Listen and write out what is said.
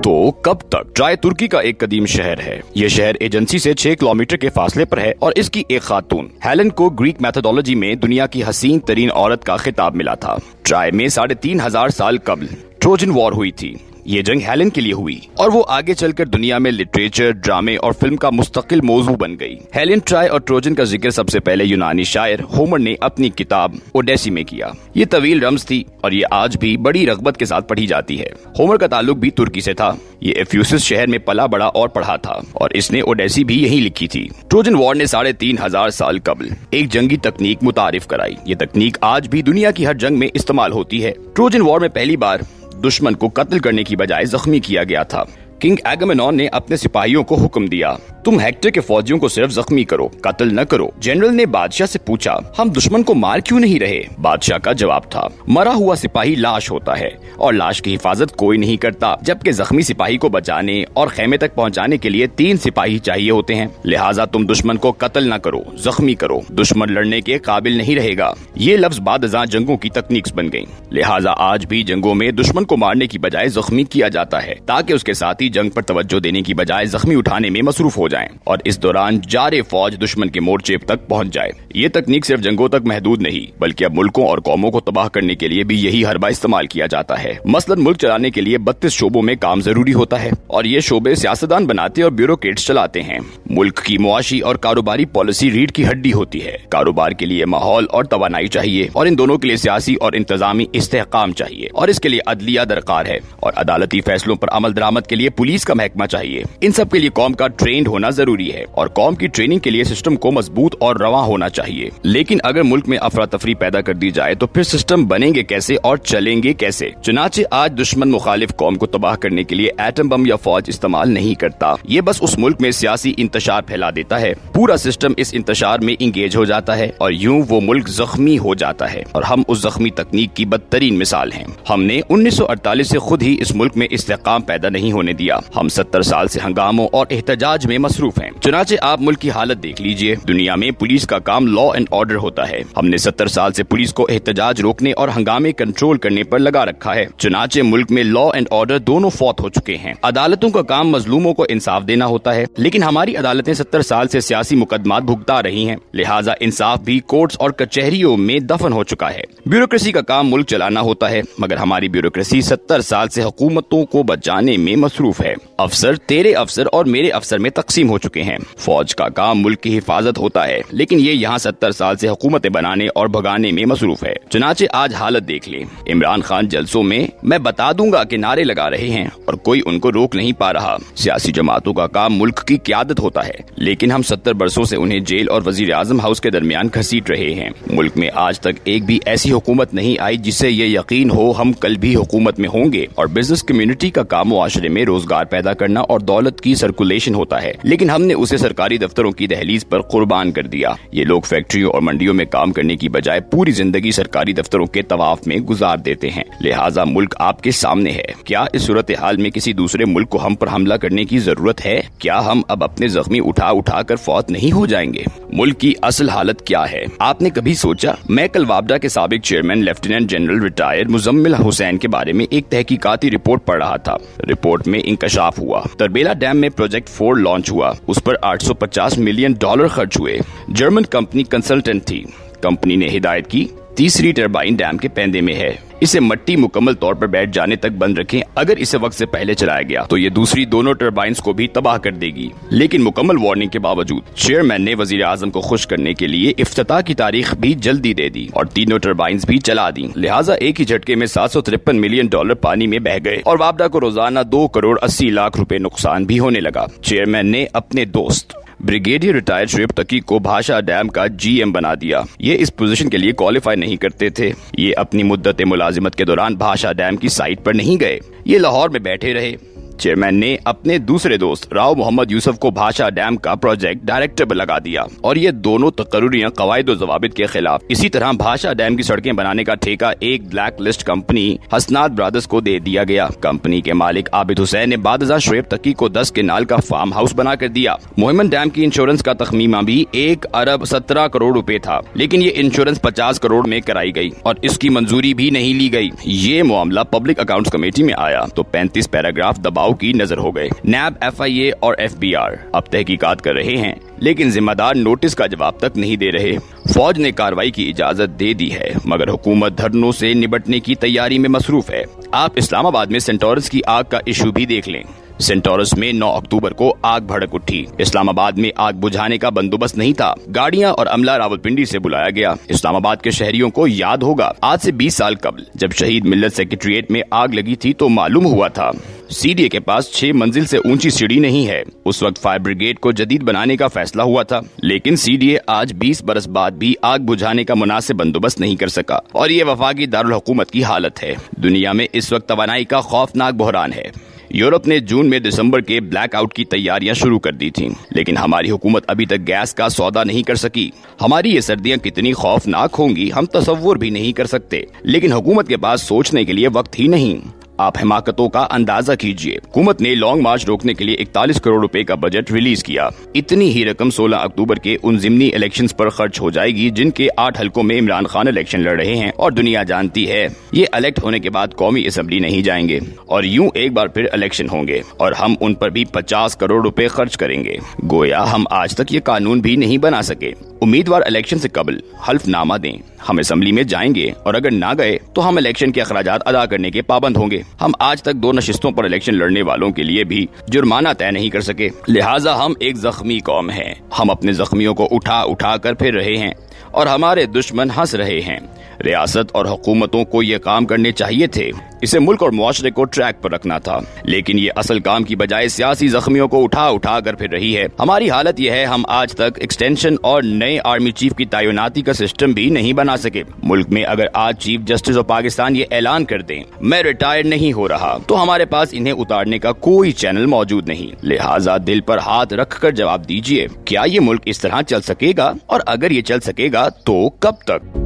तो कब तक? ट्राय तुर्की का एक कदीम शहर है। ये शहर एजेंसी से 6 किलोमीटर के फासले पर है और इसकी एक खातून हेलेन को ग्रीक मैथोडोलॉजी में दुनिया की हसीन तरीन औरत का खिताब मिला था। ट्राय में 3,500 साल कबल ट्रोजन वॉर हुई थी। ये जंग हेलेन के लिए हुई और वो आगे चलकर दुनिया में लिटरेचर, ड्रामे और फिल्म का मुस्तकिल मौजू बन गई। हेलेन, ट्राय और ट्रोजन का जिक्र सबसे पहले यूनानी शायर होमर ने अपनी किताब ओडेसी में किया। ये तवील रम्ज थी और ये आज भी बड़ी रगबत के साथ पढ़ी जाती है। होमर का ताल्लुक भी तुर्की से था। ये एफ्यूसिस शहर में पला बड़ा और पढ़ा था और इसने ओडेसी भी यहीं लिखी थी। ट्रोजन वॉर ने 3,500 साल कबल एक जंगी तकनीक मुतारिफ कराई। ये तकनीक आज भी दुनिया की हर जंग में इस्तेमाल होती है। ट्रोजन वॉर में पहली बार दुश्मन को कत्ल करने की बजाय जख्मी किया गया था। किंग एगमेनॉन ने अपने सिपाहियों को हुक्म दिया, तुम हेक्टर के फौजियों को सिर्फ जख्मी करो, कत्ल न करो। जनरल ने बादशाह से पूछा, हम दुश्मन को मार क्यों नहीं रहे? बादशाह का जवाब था, मरा हुआ सिपाही लाश होता है और लाश की हिफाजत कोई नहीं करता, जबकि जख्मी सिपाही को बचाने और खेमे तक पहुंचाने के लिए 3 सिपाही चाहिए होते हैं। लिहाजा तुम दुश्मन को कत्ल न करो, जख्मी करो। दुश्मन लड़ने के काबिल नहीं रहेगा। ये लफ्ज बादशाह जंगों की तकनीक बन गयी। लिहाजा आज भी जंगों में दुश्मन को मारने की बजाय जख्मी किया जाता है, ताकि उसके साथी जंग पर तवज्जो देने की बजाय जख्मी उठाने में मसरूफ हो जाएं और इस दौरान जारे फौज दुश्मन के मोर्चे तक पहुंच जाए। ये तकनीक सिर्फ जंगों तक महदूद नहीं, बल्कि अब मुल्कों और कौमों को तबाह करने के लिए भी यही हरबा इस्तेमाल किया जाता है। मसलन मुल्क चलाने के लिए 32 शोबों में काम जरूरी होता है और ये शोबे सियासतदान बनाते और ब्यूरोक्रेट्स चलाते हैं। मुल्क की मुआशी और कारोबारी पॉलिसी रीढ़ की हड्डी होती है। कारोबार के लिए माहौल और तवानाई चाहिए और इन दोनों के लिए सियासी और इंतजामी इस्तेहकाम चाहिए और इसके लिए अदलिया दरकार है और अदालती फैसलों पर अमल दरामद के लिए पुलिस का महकमा चाहिए। इन सब के लिए कौम का ट्रेंड होना जरूरी है और कौम की ट्रेनिंग के लिए सिस्टम को मजबूत और रवा होना चाहिए। लेकिन अगर मुल्क में अफरा तफरी पैदा कर दी जाए तो फिर सिस्टम बनेंगे कैसे और चलेंगे कैसे? चुनाचे आज दुश्मन मुखालिफ कौम को तबाह करने के लिए एटम बम या फौज इस्तेमाल नहीं करता। ये बस उस मुल्क में सियासी इंतशार फैला देता है। पूरा सिस्टम इस इंतशार में इंगेज हो जाता है और यूं वो मुल्क जख्मी हो जाता है और हम उस जख्मी तकनीक की बदतरीन मिसाल हैं। हमने 1948 से खुद ही इस मुल्क में इस्तेहकाम पैदा नहीं होने दिया। हम 70 साल से हंगामों और एहतजाज में मसरूफ हैं। चुनाचे आप मुल्क की हालत देख लीजिए। दुनिया में पुलिस का काम लॉ एंड ऑर्डर होता है। हमने 70 साल से पुलिस को एहतजाज रोकने और हंगामे कंट्रोल करने पर लगा रखा है। चुनाचे मुल्क में लॉ एंड ऑर्डर दोनों फौत हो चुके हैं। अदालतों का काम मजलूमों को इंसाफ देना होता है, लेकिन हमारी अदालतें 70 साल से सियासी मुकदमात भुगता रही हैं। लिहाजा इंसाफ भी कोर्ट्स और कचहरियों में दफन हो चुका है। ब्यूरोक्रेसी का काम मुल्क चलाना होता है, मगर हमारी ब्यूरोक्रेसी 70 साल से हुकूमतों को बचाने में मसरूफ है। अफसर तेरे अफसर और मेरे अफसर में तकसीम हो चुके हैं। फौज का काम मुल्क की हिफाजत होता है, लेकिन ये यहाँ 70 साल से हुकूमतें बनाने और भगाने में मसरूफ है। चुनाचे आज हालत देख ले। इमरान खान जलसों में मैं बता दूंगा के नारे लगा रहे हैं और कोई उनको रोक नहीं पा रहा। सियासी जमातों का काम मुल्क की क़यादत होता है, लेकिन हम 70 बरसों से उन्हें जेल और वजीर आजम हाउस के दरमियान घसीट रहे हैं। मुल्क में आज तक एक भी ऐसी हुकूमत नहीं आई जिससे ये यकीन हो हम कल भी हुकूमत में होंगे। और बिजनेस कम्युनिटी का काम मुआशरे में रोजगार पैदा करना और दौलत की सर्कुलेशन होता है, लेकिन हमने उसे सरकारी दफ्तरों की दहलीज पर कुर्बान कर दिया। ये लोग फैक्ट्रियों और मंडियों में काम करने की बजाय पूरी जिंदगी सरकारी दफ्तरों के तवाफ में गुजार देते हैं। लिहाजा मुल्क आपके सामने है। क्या इस सूरत हाल में किसी दूसरे मुल्क को हम पर हमला करने की जरूरत है? क्या हम अब अपने जख्मी उठा उठा कर फौत नहीं हो जाएंगे? मुल्क की असल हालत क्या है, आपने कभी सोचा? मैं कल वाबडा के साबिक chairman lieutenant general retired Muzammil Hussain के बारे में एक तहकीकाती रिपोर्ट पढ़ रहा था। रिपोर्ट में इंकशाफ हुआ तरबेला डैम में प्रोजेक्ट 4 लॉन्च हुआ। उस पर $850 मिलियन खर्च हुए। जर्मन कंपनी कंसल्टेंट थी। कंपनी ने हिदायत की, तीसरी टरबाइन डैम के पैंदे में है। इसे मट्टी मुकम्मल तौर पर बैठ जाने तक बंद रखें। अगर इसे वक्त से पहले चलाया गया तो ये दूसरी दोनों टरबाइंस को भी तबाह कर देगी। लेकिन मुकम्मल वार्निंग के बावजूद चेयरमैन ने वजीर आजम को खुश करने के लिए इफ्तिताह की तारीख भी जल्दी दे दी और तीनों टरबाइंस भी चला दी। लिहाजा एक ही झटके में $753 मिलियन पानी में बह गए और वाबडा को रोजाना 2 करोड़ 80 लाख रुपए नुकसान भी होने लगा। चेयरमैन ने अपने दोस्त ब्रिगेडियर रिटायर्ड शुएब तकी को भाषा डैम का GM बना दिया। ये इस पोजीशन के लिए क्वालिफाई नहीं करते थे। ये अपनी मुद्दत मुलाजिमत के दौरान भाषा डैम की साइट पर नहीं गए। ये लाहौर में बैठे रहे। चेयरमैन ने अपने दूसरे दोस्त राव मोहम्मद यूसुफ को भाषा डैम का प्रोजेक्ट डायरेक्टर लगा दिया और ये दोनों तकर्रुरियां कवायद और ज़वाबित के खिलाफ। इसी तरह भाषा डैम की सड़कें बनाने का ठेका एक ब्लैक लिस्ट कंपनी हसनात ब्रदर्स को दे दिया गया। कंपनी के मालिक आबिद हुसैन ने बादशाह शुएब तकी को 10 केनाल का फार्म हाउस बना कर दिया। मोहम्मद डैम की इंश्योरेंस का तखमीमा भी 1 अरब 17 करोड़ रुपए था, लेकिन ये इंश्योरेंस 50 करोड़ में कराई गई और इसकी मंजूरी भी नहीं ली गई। ये मामला पब्लिक अकाउंट्स कमेटी में आया तो 35 पैराग्राफ दबाव दबाव की नजर हो गए। नैब, FIA और FBR अब तहकीकात कर रहे हैं, लेकिन जिम्मेदार नोटिस का जवाब तक नहीं दे रहे। फौज ने कार्रवाई की इजाजत दे दी है, मगर हुकूमत धरनों से निपटने की तैयारी में मसरूफ है। आप इस्लामाबाद में सेंटोरस की आग का इशू भी देख लें। सेंटोरस में 9 अक्टूबर को आग भड़क उठी। इस्लामाबाद में आग बुझाने का बंदोबस्त नहीं था। गाड़ियां और अमला रावलपिंडी से बुलाया गया। इस्लामाबाद के शहरियों को याद होगा, आज से 20 साल कबल जब शहीद मिल्लत सेक्रेटेरिएट में आग लगी थी तो मालूम हुआ था CDA के पास 6 मंजिल से ऊंची सीढ़ी नहीं है। उस वक्त फायर ब्रिगेड को जदीद बनाने का फैसला हुआ था, लेकिन CDA आज 20 बरस बाद भी आग बुझाने का मुनासिब बंदोबस्त नहीं कर सका, और ये वफाकी दारुल हुकूमत की हालत है। दुनिया में इस वक्त तवानाई का खौफनाक बहरान है। यूरोप ने जून में दिसंबर के ब्लैक आउट की तैयारियां शुरू कर दी थीं, लेकिन हमारी हुकूमत अभी तक गैस का सौदा नहीं कर सकी। हमारी ये सर्दियां कितनी खौफनाक होंगी हम तसव्वुर भी नहीं कर सकते, लेकिन हुकूमत के पास सोचने के लिए वक्त ही नहीं। आप हिमाकतों का अंदाजा कीजिए। हुकूमत ने लॉन्ग मार्च रोकने के लिए 41 करोड़ रुपए का बजट रिलीज किया। इतनी ही रकम 16 अक्टूबर के उन जिमनी इलेक्शंस पर खर्च हो जाएगी जिनके 8 हलकों में इमरान खान इलेक्शन लड़ रहे हैं, और दुनिया जानती है ये इलेक्ट होने के बाद कौमी असेंबली नहीं जाएंगे और यूं एक बार फिर इलेक्शन होंगे, और हम उन पर भी 50 करोड़ रुपए खर्च करेंगे। गोया हम आज तक ये कानून भी नहीं बना सके। उम्मीदवार इलेक्शन से कबल हल्फनामा दें, हम असेंबली में जाएंगे, और अगर ना गए तो हम इलेक्शन के अखराजात अदा करने के पाबंद होंगे। हम आज तक 2 नशिस्तों पर इलेक्शन लड़ने वालों के लिए भी जुर्माना तय नहीं कर सके। लिहाजा हम एक जख्मी कौम हैं। हम अपने जख्मियों को उठा उठा कर फिर रहे हैं और हमारे दुश्मन हंस रहे हैं। रियासत और हुकूमतों को ये काम करने चाहिए थे, इसे मुल्क और मुआशरे को ट्रैक पर रखना था, लेकिन ये असल काम की बजाय सियासी जख्मियों को उठा उठा कर फिर रही है। हमारी हालत यह है, हम आज तक एक्सटेंशन और नए आर्मी चीफ की तैनाती का सिस्टम भी नहीं बना सके। मुल्क में अगर आज चीफ जस्टिस ऑफ पाकिस्तान ये ऐलान कर दें मैं रिटायर नहीं हो रहा, तो हमारे पास इन्हें उतारने का कोई चैनल मौजूद नहीं। लिहाजा दिल पर हाथ रख कर जवाब दीजिए, क्या ये मुल्क इस तरह चल सकेगा, और अगर ये चल सकेगा तो कब तक?